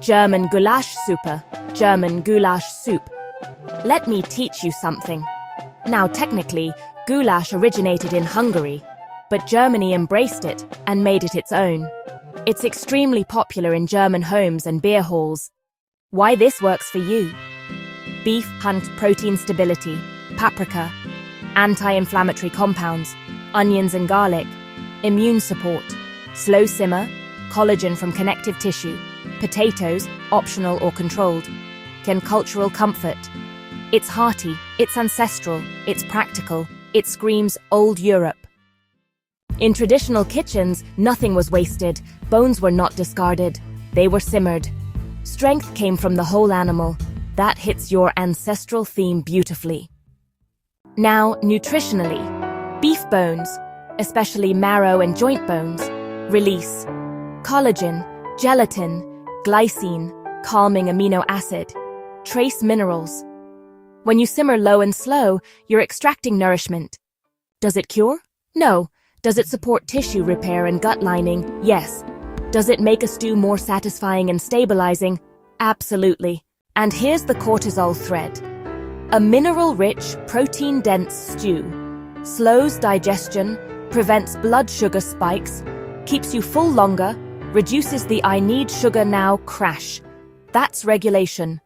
German Gulaschsuppe, German goulash soup. Let me teach you something. Now, technically, goulash originated in Hungary, but Germany embraced it and made it its own. It's extremely popular in German homes and beer halls. Why this works for you? Beef hunt protein stability, paprika, anti-inflammatory compounds, onions and garlic, immune support, slow simmer, collagen from connective tissue, potatoes, optional or controlled, cultural comfort. It's hearty, it's ancestral, it's practical, it screams old Europe. In traditional kitchens, nothing was wasted, bones were not discarded, they were simmered. Strength came from the whole animal. That hits your ancestral theme beautifully. Now, nutritionally, beef bones, especially marrow and joint bones, release collagen, gelatin, glycine, calming amino acid, trace minerals. When you simmer low and slow, you're extracting nourishment. Does it cure? No. Does it support tissue repair and gut lining? Yes. Does it make a stew more satisfying and stabilizing? Absolutely. And here's the cortisol thread. A mineral-rich, protein-dense stew slows digestion, prevents blood sugar spikes, keeps you full longer, reduces the I need sugar now crash. That's regulation.